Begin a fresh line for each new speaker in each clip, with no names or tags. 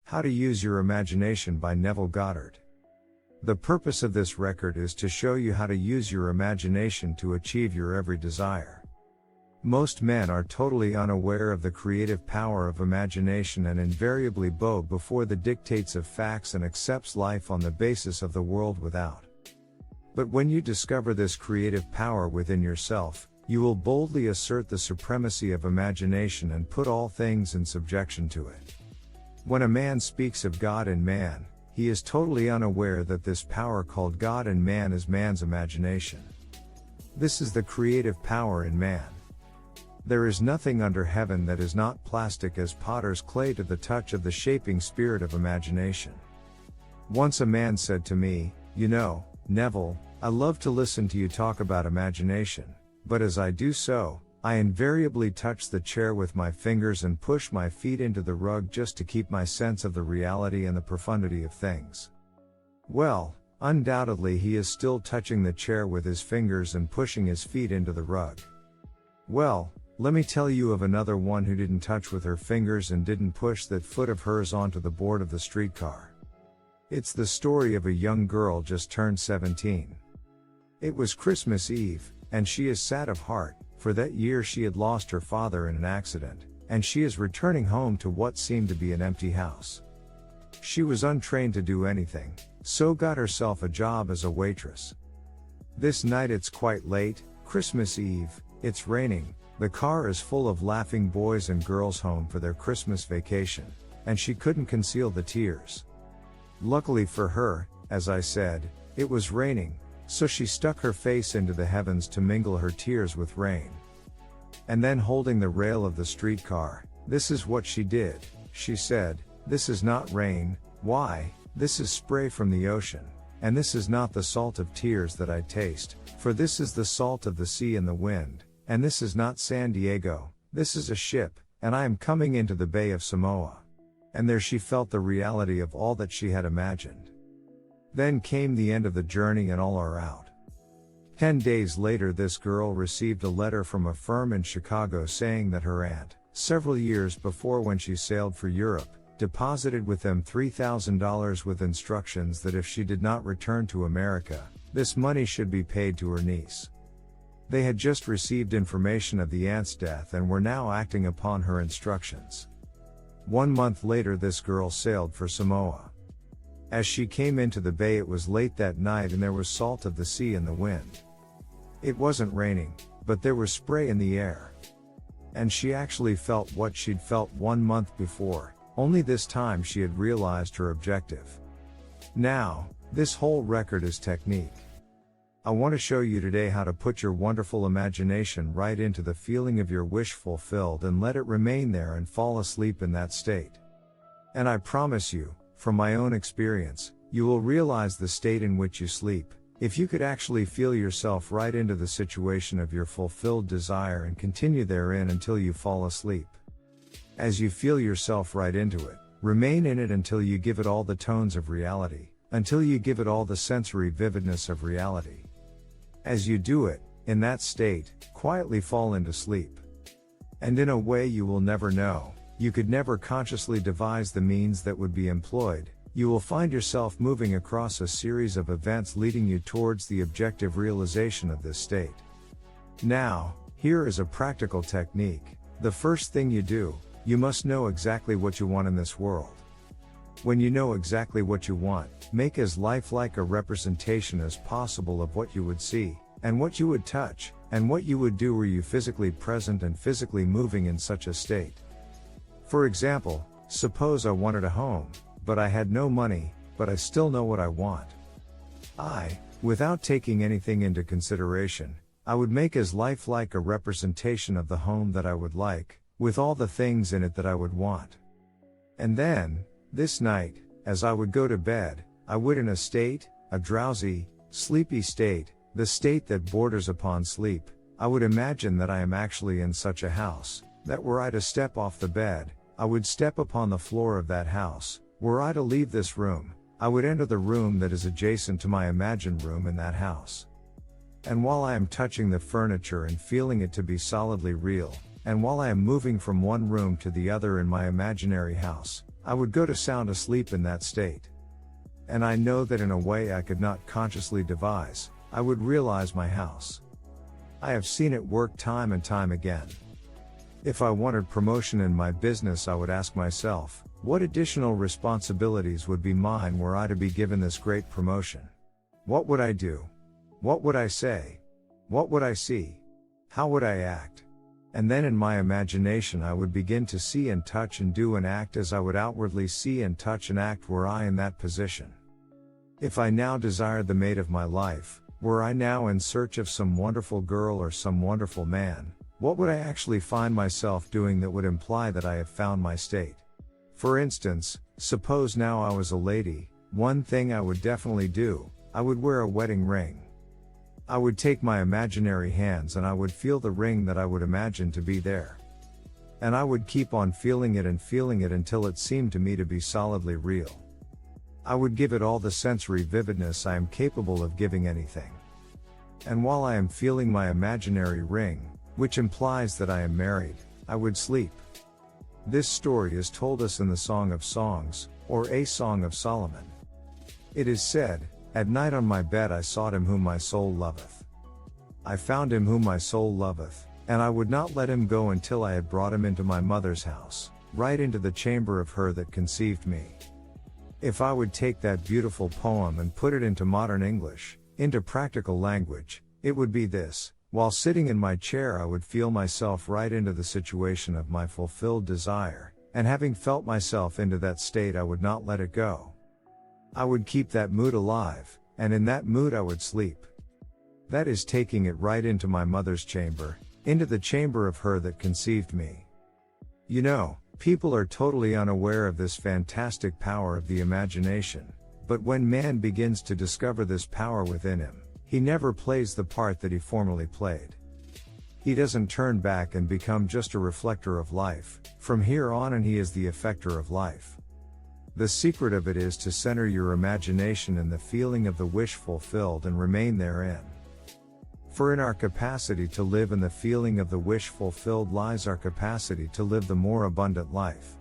How to Use Your Imagination by Neville Goddard. The purpose of this record is to show you how to use your imagination to achieve your every desire. Most men are totally unaware of the creative power of imagination and invariably bow before the dictates of facts and accepts life on the basis of the world without. But when you discover this creative power within yourself, you will boldly assert the supremacy of imagination and put all things in subjection to it. When a man speaks of God in man, he is totally unaware that this power called God in man is man's imagination. This is the creative power in man. There is nothing under heaven that is not plastic as potter's clay to the touch of the shaping spirit of imagination. Once a man said to me, "You know, Neville, I love to listen to you talk about imagination, but as I do so, I invariably touch the chair with my fingers and push my feet into the rug just to keep my sense of the reality and the profundity of things." Well, undoubtedly he is still touching the chair with his fingers and pushing his feet into the rug. Well, let me tell you of another one who didn't touch with her fingers and didn't push that foot of hers onto the board of the streetcar. It's the story of a young girl just turned 17. It was Christmas Eve, and she is sad of heart, for that year she had lost her father in an accident, and she is returning home to what seemed to be an empty house. She was untrained to do anything, so got herself a job as a waitress. This night it's quite late, Christmas Eve, it's raining, the car is full of laughing boys and girls home for their Christmas vacation, and she couldn't conceal the tears. Luckily for her, as I said, it was raining, so she stuck her face into the heavens to mingle her tears with rain. And then holding the rail of the streetcar, this is what she did, she said, "This is not rain, why, this is spray from the ocean, and this is not the salt of tears that I taste, for this is the salt of the sea and the wind, and this is not San Diego, this is a ship, and I am coming into the Bay of Samoa." And there she felt the reality of all that she had imagined. Then came the end of the journey and all are out. 10 days later this girl received a letter from a firm in Chicago saying that her aunt, several years before when she sailed for Europe, deposited with them $3,000 with instructions that if she did not return to America, this money should be paid to her niece. They had just received information of the aunt's death and were now acting upon her instructions. 1 month later this girl sailed for Samoa. As she came into the bay it was late that night and there was salt of the sea and the wind. It wasn't raining, but there was spray in the air. And she actually felt what she'd felt 1 month before, only this time she had realized her objective. Now, this whole record is technique. I want to show you today how to put your wonderful imagination right into the feeling of your wish fulfilled and let it remain there and fall asleep in that state. And I promise you, from my own experience, you will realize the state in which you sleep, if you could actually feel yourself right into the situation of your fulfilled desire and continue therein until you fall asleep. As you feel yourself right into it, remain in it until you give it all the tones of reality, until you give it all the sensory vividness of reality. As you do it, in that state, quietly fall into sleep. And in a way you will never know, you could never consciously devise the means that would be employed, you will find yourself moving across a series of events leading you towards the objective realization of this state. Now, here is a practical technique. The first thing you do, you must know exactly what you want in this world. When you know exactly what you want, make as lifelike a representation as possible of what you would see, and what you would touch, and what you would do were you physically present and physically moving in such a state. For example, suppose I wanted a home, but I had no money, but I still know what I want. Without taking anything into consideration, I would make as lifelike a representation of the home that I would like, with all the things in it that I would want. And then, this night, as I would go to bed, I would in a drowsy, sleepy state, the state that borders upon sleep, I would imagine that I am actually in such a house, that were I to step off the bed, I would step upon the floor of that house. Were I to leave this room, I would enter the room that is adjacent to my imagined room in that house. And while I am touching the furniture and feeling it to be solidly real, and while I am moving from one room to the other in my imaginary house, I would go to sound asleep in that state. And I know that in a way I could not consciously devise, I would realize my house. I have seen it work time and time again. If I wanted promotion in my business, I would ask myself, what additional responsibilities would be mine were I to be given this great promotion? What would I do? What would I say? What would I see? How would I act? And then in my imagination I would begin to see and touch and do and act as I would outwardly see and touch and act were I in that position. If I now desired the mate of my life, were I now in search of some wonderful girl or some wonderful man, what would I actually find myself doing that would imply that I have found my state? For instance, suppose now I was a lady, one thing I would definitely do, I would wear a wedding ring. I would take my imaginary hands and I would feel the ring that I would imagine to be there. And I would keep on feeling it until it seemed to me to be solidly real. I would give it all the sensory vividness I am capable of giving anything. And while I am feeling my imaginary ring, which implies that I am married, I would sleep. This story is told us in the Song of Songs, or a Song of Solomon. It is said, "At night on my bed I sought him whom my soul loveth. I found him whom my soul loveth, and I would not let him go until I had brought him into my mother's house, right into the chamber of her that conceived me." If I would take that beautiful poem and put it into modern English, into practical language, it would be this: while sitting in my chair I would feel myself right into the situation of my fulfilled desire, and having felt myself into that state I would not let it go. I would keep that mood alive, and in that mood I would sleep. That is taking it right into my mother's chamber, into the chamber of her that conceived me. You know, people are totally unaware of this fantastic power of the imagination, but when man begins to discover this power within him, he never plays the part that he formerly played. He doesn't turn back and become just a reflector of life, from here on and he is the effector of life. The secret of it is to center your imagination in the feeling of the wish fulfilled and remain therein. For in our capacity to live in the feeling of the wish fulfilled lies our capacity to live the more abundant life.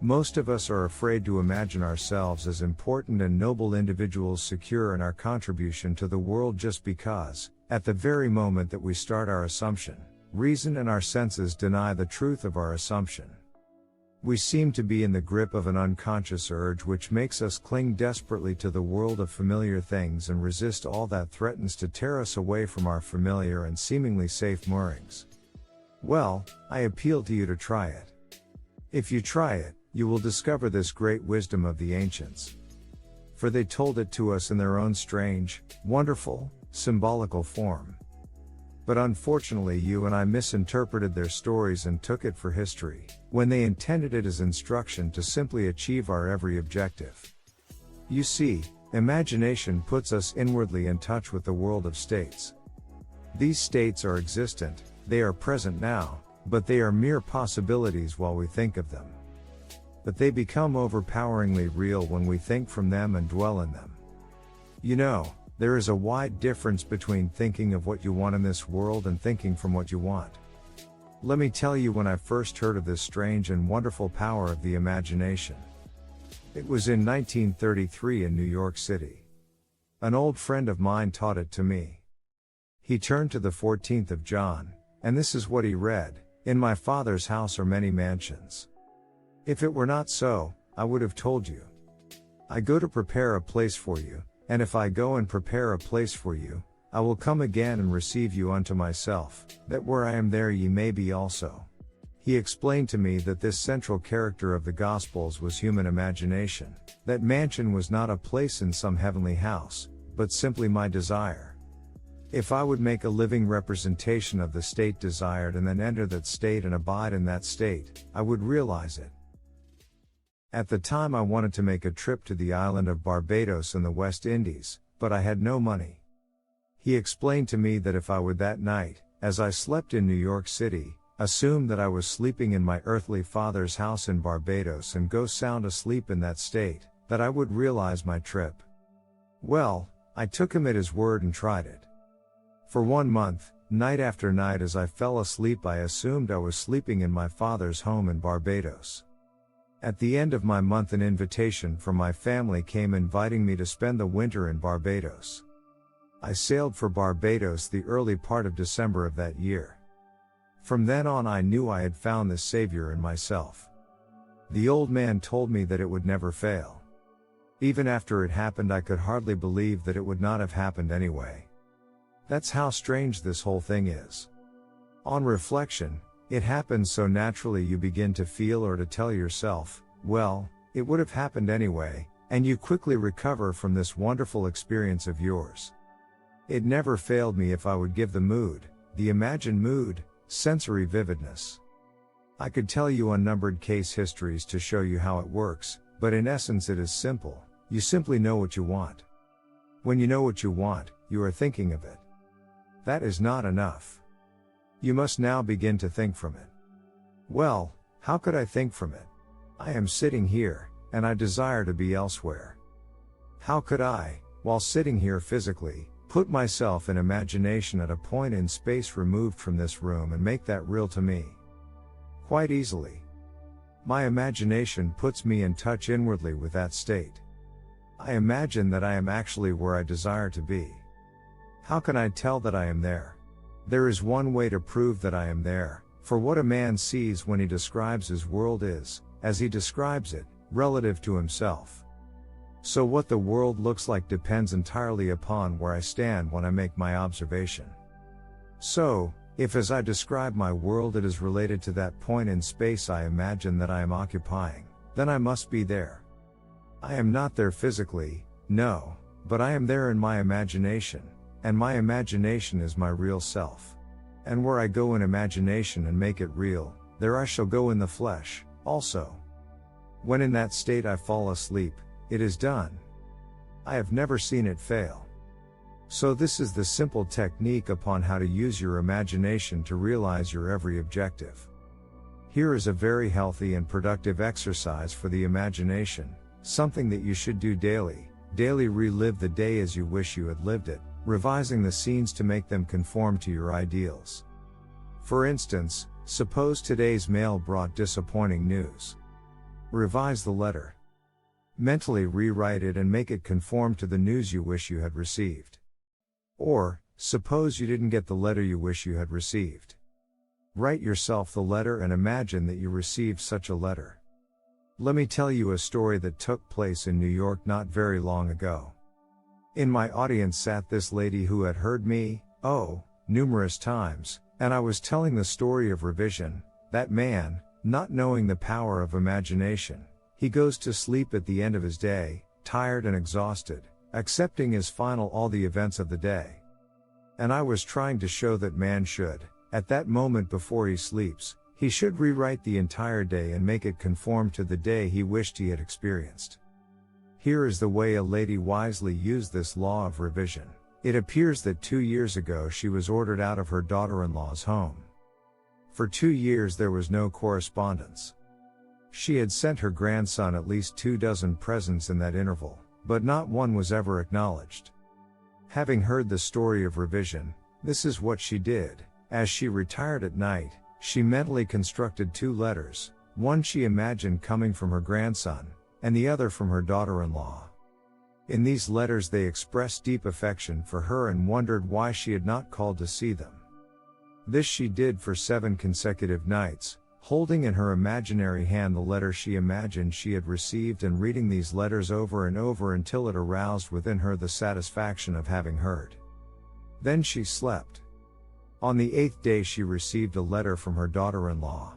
Most of us are afraid to imagine ourselves as important and noble individuals secure in our contribution to the world just because, at the very moment that we start our assumption, reason and our senses deny the truth of our assumption. We seem to be in the grip of an unconscious urge which makes us cling desperately to the world of familiar things and resist all that threatens to tear us away from our familiar and seemingly safe moorings. Well, I appeal to you to try it. If you try it, you will discover this great wisdom of the ancients. For they told it to us in their own strange, wonderful, symbolical form. But unfortunately you and I misinterpreted their stories and took it for history, when they intended it as instruction to simply achieve our every objective. You see, imagination puts us inwardly in touch with the world of states. These states are existent, they are present now, but they are mere possibilities while we think of them. But they become overpoweringly real when we think from them and dwell in them. You know, there is a wide difference between thinking of what you want in this world and thinking from what you want. Let me tell you when I first heard of this strange and wonderful power of the imagination. It was in 1933 in New York City. An old friend of mine taught it to me. He turned to the 14th of John, and this is what he read: "In my Father's house are many mansions. If it were not so, I would have told you. I go to prepare a place for you, and if I go and prepare a place for you, I will come again and receive you unto myself, that where I am there ye may be also." He explained to me that this central character of the Gospels was human imagination, that mansion was not a place in some heavenly house, but simply my desire. If I would make a living representation of the state desired and then enter that state and abide in that state, I would realize it. At the time I wanted to make a trip to the island of Barbados in the West Indies, but I had no money. He explained to me that if I would that night, as I slept in New York City, assume that I was sleeping in my earthly father's house in Barbados and go sound asleep in that state, that I would realize my trip. Well, I took him at his word and tried it. For 1 month, night after night as I fell asleep I assumed I was sleeping in my father's home in Barbados. At the end of my month, an invitation from my family came inviting me to spend the winter in Barbados. I sailed for Barbados the early part of December of that year. From then on, I knew I had found the Savior in myself. The old man told me that it would never fail. Even after it happened, I could hardly believe that it would not have happened anyway. That's how strange this whole thing is. On reflection, it happens so naturally you begin to feel or to tell yourself, well, it would have happened anyway, and you quickly recover from this wonderful experience of yours. It never failed me if I would give the mood, the imagined mood, sensory vividness. I could tell you unnumbered case histories to show you how it works, but in essence it is simple. You simply know what you want. When you know what you want, you are thinking of it. That is not enough. You must now begin to think from it. Well, how could I think from it? I am sitting here, and I desire to be elsewhere. How could I, while sitting here physically, put myself in imagination at a point in space removed from this room and make that real to me? Quite easily. My imagination puts me in touch inwardly with that state. I imagine that I am actually where I desire to be. How can I tell that I am there? There is one way to prove that I am there, for what a man sees when he describes his world is, as he describes it, relative to himself. So what the world looks like depends entirely upon where I stand when I make my observation. So, if as I describe my world it is related to that point in space I imagine that I am occupying, then I must be there. I am not there physically, no, but I am there in my imagination, and my imagination is my real self. And where I go in imagination and make it real, there I shall go in the flesh, also. When in that state I fall asleep, it is done. I have never seen it fail. So this is the simple technique upon how to use your imagination to realize your every objective. Here is a very healthy and productive exercise for the imagination, something that you should do daily. Daily relive the day as you wish you had lived it, revising the scenes to make them conform to your ideals. For instance, suppose today's mail brought disappointing news. Revise the letter. Mentally rewrite it and make it conform to the news you wish you had received. Or, suppose you didn't get the letter you wish you had received. Write yourself the letter and imagine that you received such a letter. Let me tell you a story that took place in New York not very long ago. In my audience sat this lady who had heard me, numerous times, and I was telling the story of revision. That man, not knowing the power of imagination, he goes to sleep at the end of his day, tired and exhausted, accepting as final all the events of the day. And I was trying to show that man should, at that moment before he sleeps, he should rewrite the entire day and make it conform to the day he wished he had experienced. Here is the way a lady wisely used this law of revision. It appears that 2 years ago she was ordered out of her daughter-in-law's home. For 2 years there was no correspondence. She had sent her grandson at least 24 presents in that interval, but not one was ever acknowledged. Having heard the story of revision, this is what she did. As she retired at night, she mentally constructed 2 letters, one she imagined coming from her grandson, and the other from her daughter-in-law. In these letters they expressed deep affection for her and wondered why she had not called to see them. This she did for 7 consecutive nights, holding in her imaginary hand the letter she imagined she had received and reading these letters over and over until it aroused within her the satisfaction of having heard. Then she slept. On the 8th day she received a letter from her daughter-in-law.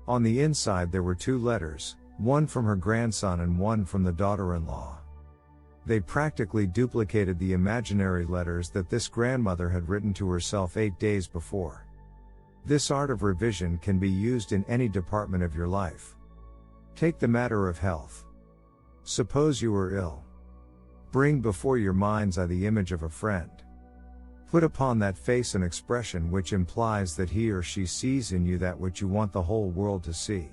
On the inside there were 2 letters, one from her grandson and one from the daughter-in-law. They practically duplicated the imaginary letters that this grandmother had written to herself 8 days before. This art of revision can be used in any department of your life. Take the matter of health. Suppose you are ill. Bring before your mind's eye the image of a friend. Put upon that face an expression which implies that he or she sees in you that which you want the whole world to see.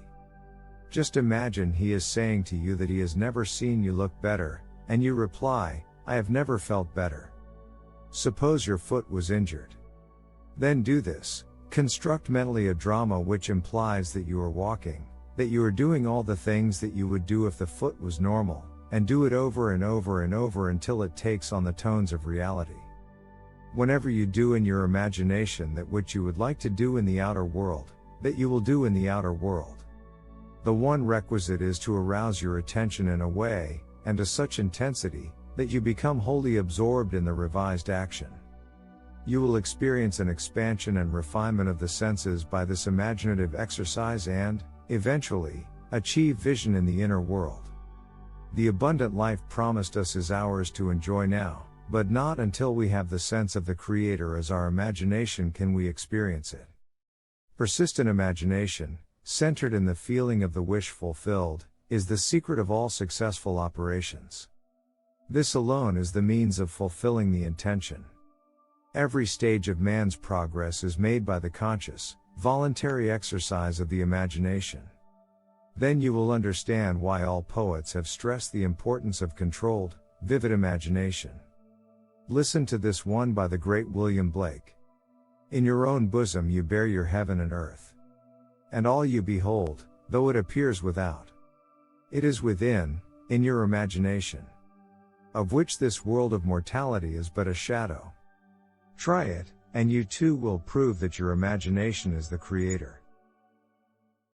Just imagine he is saying to you that he has never seen you look better, and you reply, I have never felt better. Suppose your foot was injured. Then do this. Construct mentally a drama which implies that you are walking, that you are doing all the things that you would do if the foot was normal, and do it over and over and over until it takes on the tones of reality. Whenever you do in your imagination that which you would like to do in the outer world, that you will do in the outer world. The one requisite is to arouse your attention in a way, and to such intensity, that you become wholly absorbed in the revised action. You will experience an expansion and refinement of the senses by this imaginative exercise and, eventually, achieve vision in the inner world. The abundant life promised us is ours to enjoy now, but not until we have the sense of the Creator as our imagination can we experience it. Persistent imagination, centered in the feeling of the wish fulfilled, is the secret of all successful operations. This alone is the means of fulfilling the intention. Every stage of man's progress is made by the conscious, voluntary exercise of the imagination. Then you will understand why all poets have stressed the importance of controlled, vivid imagination. Listen to this one by the great William Blake. In your own bosom you bear your heaven and earth. And all you behold, though it appears without, it is within, in your imagination, of which this world of mortality is but a shadow. Try it, and you too will prove that your imagination is the Creator.